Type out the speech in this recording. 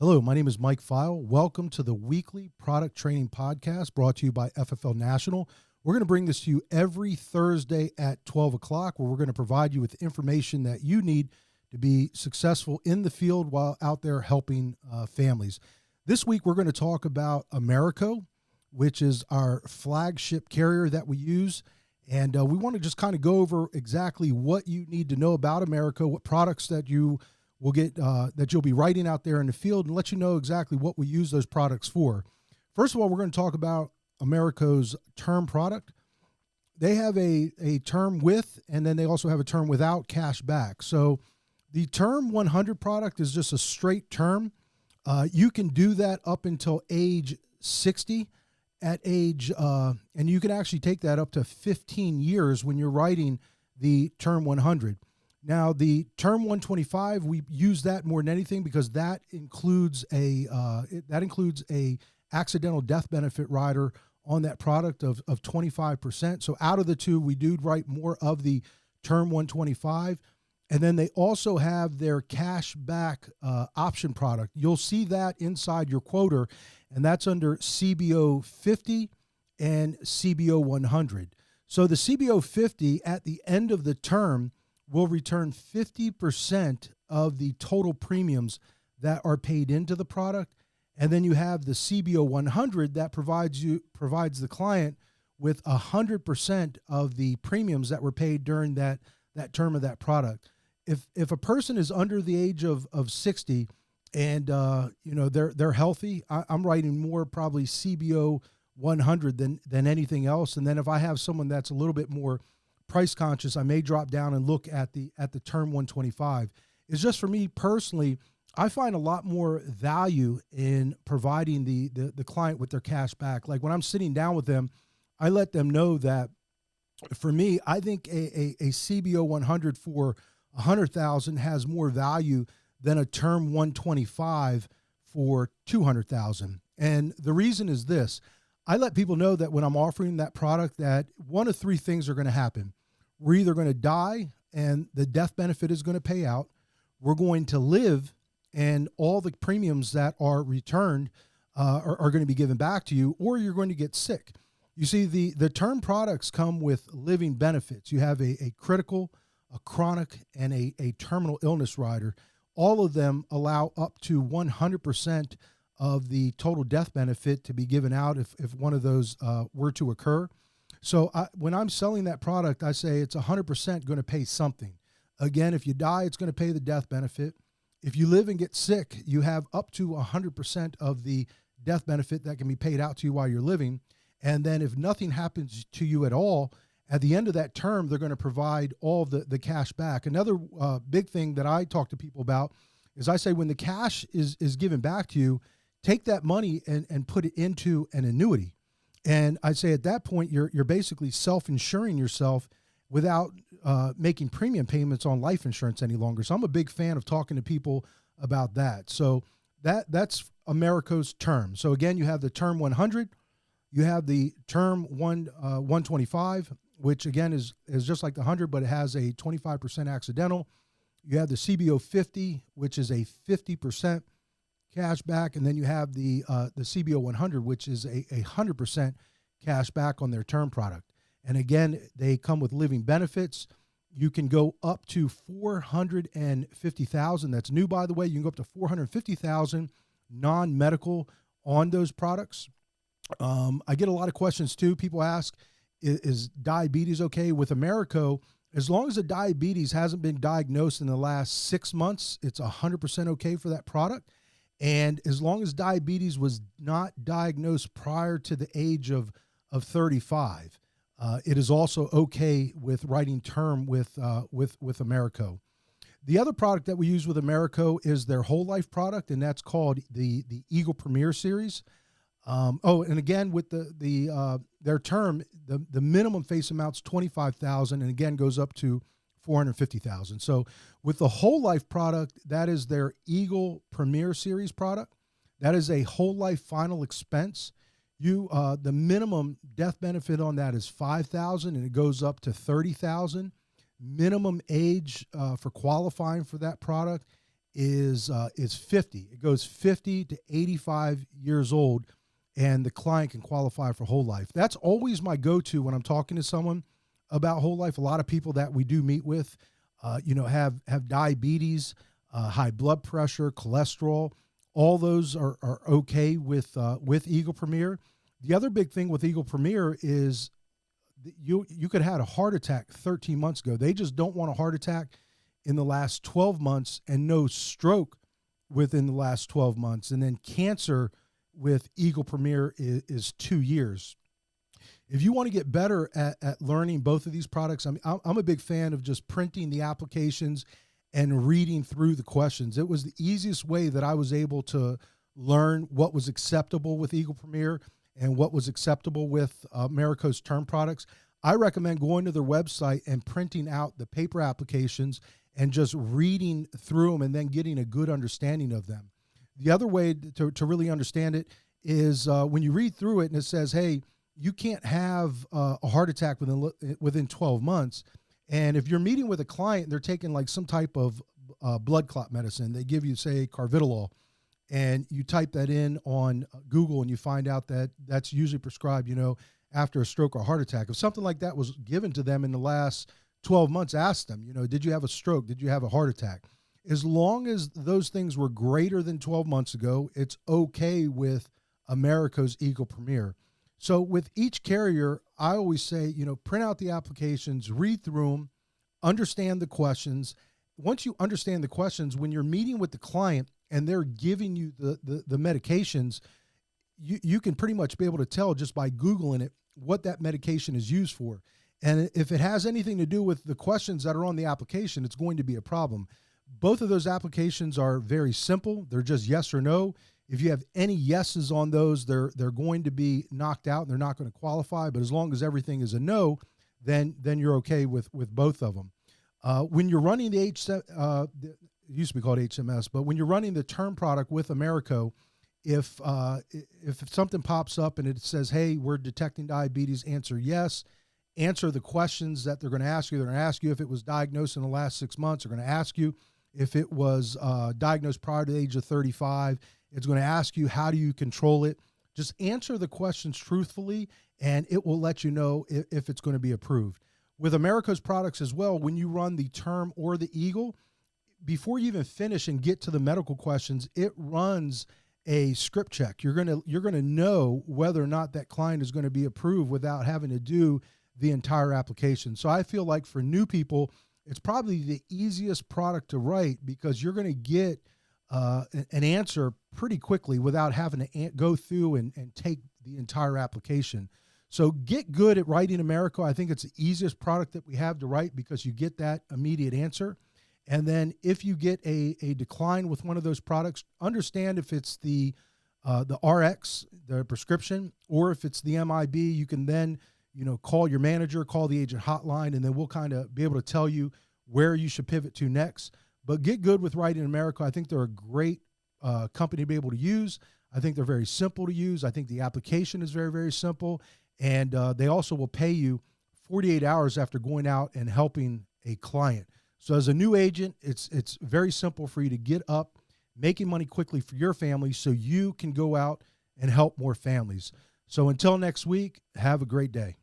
Hello, my name is Mike Pfeil. Welcome to the weekly product training podcast brought to you by FFL National. We're going to bring this to you every Thursday at 12 o'clock, where we're going to provide you with information that you need to be successful in the field while out there helping families. This week, we're going to talk about Americo, which is our flagship carrier that we use. And we want to just kind of go over exactly what you need to know about Americo, what products that you will get that you'll be writing out there in the field, and let you know exactly what we use those products for. First of all, we're going to talk about Americo's term product. They have a term with, and then they also have a term without cash back. So the term 100 product is just a straight term. You can do that up until age 60. At age, and you can actually take that up to 15 years when you're writing the term 100. Now, the term 125, we use that more than anything because that includes a accidental death benefit rider on that product of 25%. So out of the two, we do write more of the term 125. And then they also have their cash back option product. You'll see that inside your quoter, and that's under CBO 50 and CBO 100. So the CBO 50 at the end of the term will return 50% of the total premiums that are paid into the product. And then you have the CBO 100 that provides the client with 100% of the premiums that were paid during that term of that product. If a person is under the age of 60 and they're healthy, I'm writing more probably CBO 100 than anything else. And then if I have someone that's a little bit more price conscious, I may drop down and look at the term 125. It's just, for me personally, I find a lot more value in providing the client with their cash back. Like when I'm sitting down with them, I let them know that for me, I think a CBO 100 for 100,000 has more value than a term 125 for 200,000. And the reason is this: I let people know that when I'm offering that product, that one of three things are going to happen. We're either going to die and the death benefit is going to pay out. We're going to live and all the premiums that are returned are going to be given back to you, or you're going to get sick. You see, the term products come with living benefits. You have a critical, a chronic, and a terminal illness rider. All of them allow up to 100% of the total death benefit to be given out if one of those were to occur. So when I'm selling that product, I say it's 100% going to pay something. Again, if you die, it's going to pay the death benefit. If you live and get sick, you have up to 100% of the death benefit that can be paid out to you while you're living. And then if nothing happens to you at all, at the end of that term, they're going to provide all the cash back. Another big thing that I talk to people about is I say when the cash is given back to you, take that money and put it into an annuity. And I say at that point, you're basically self-insuring yourself without making premium payments on life insurance any longer. So I'm a big fan of talking to people about that. So that's Americo's term. So again, you have the term 100, you have the term 125, which again is just like the 100, but it has a 25% accidental. You have the CBO 50, which is a 50% cash back, and then you have the CBO 100, which is a 100% cash back on their term product. And again, they come with living benefits. You can go up to 450,000. That's new, by the way. You can go up to 450,000 non-medical on those products. I get a lot of questions too. People ask, is diabetes okay with Americo? As long as the diabetes hasn't been diagnosed in the last 6 months, it's 100% okay for that product. And as long as diabetes was not diagnosed prior to the age of 35, it is also okay with writing term with Americo. The other product that we use with Americo is their whole life product, and that's called the Eagle Premier Series. And again, with their term, the minimum face amount's $25,000, and again goes up to $450,000. So with the whole life product, that is their Eagle Premier Series product. That is a whole life final expense. The minimum death benefit on that is $5,000, and it goes up to $30,000. Minimum age for qualifying for that product is 50. It goes 50 to 85 years old, and the client can qualify for whole life. That's always my go-to when I'm talking to someone about whole life. A lot of people that we do meet with, have diabetes, high blood pressure, cholesterol. All those are okay with Eagle Premier. The other big thing with Eagle Premier is you could have had a heart attack 13 months ago. They just don't want a heart attack in the last 12 months and no stroke within the last 12 months. And then cancer with Eagle Premier is 2 years. If you want to get better at learning both of these products, I'm a big fan of just printing the applications and reading through the questions. It was the easiest way that I was able to learn what was acceptable with Eagle Premier and what was acceptable with Americo's term products. I recommend going to their website and printing out the paper applications and just reading through them and then getting a good understanding of them. The other way to really understand it is when you read through it and it says, hey, you can't have a heart attack within 12 months. And if you're meeting with a client, they're taking like some type of blood clot medicine. They give you, say, carvedilol, and you type that in on Google and you find out that that's usually prescribed, after a stroke or heart attack. If something like that was given to them in the last 12 months, ask them, did you have a stroke? Did you have a heart attack? As long as those things were greater than 12 months ago, it's okay with Americo's Eagle Premier. So with each carrier, I always say, print out the applications, read through them, understand the questions. Once you understand the questions, when you're meeting with the client and they're giving you the medications, you can pretty much be able to tell just by Googling it what that medication is used for. And if it has anything to do with the questions that are on the application, it's going to be a problem. Both of those applications are very simple. They're just yes or no. If you have any yeses on those, they're going to be knocked out and they're not going to qualify. But as long as everything is a no, then you're okay with both of them. When you're running it used to be called HMS, but when you're running the term product with Americo, if something pops up and it says, hey, we're detecting diabetes, answer yes. Answer the questions that they're going to ask you. They're going to ask you if it was diagnosed in the last 6 months. They're going to ask you if it was diagnosed prior to the age of 35. It's going to ask you, how do you control it? Just answer the questions truthfully, and it will let you know if it's going to be approved. With Americo's products as well, when you run the term or the Eagle, before you even finish and get to the medical questions, it runs a script check. You're going to know whether or not that client is going to be approved without having to do the entire application. So I feel like for new people, it's probably the easiest product to write because you're going to get an answer pretty quickly without having to go through and take the entire application. So get good at writing Americo. I think it's the easiest product that we have to write because you get that immediate answer. And then if you get a decline with one of those products, understand if it's the RX, the prescription, or if it's the MIB, you can then call your manager, call the agent hotline, and then we'll kind of be able to tell you where you should pivot to next. But get good with writing Americo. I think they're a great company to be able to use. I think they're very simple to use. I think the application is very, very simple. And they also will pay you 48 hours after going out and helping a client. So as a new agent, it's very simple for you to get up, making money quickly for your family so you can go out and help more families. So until next week, have a great day.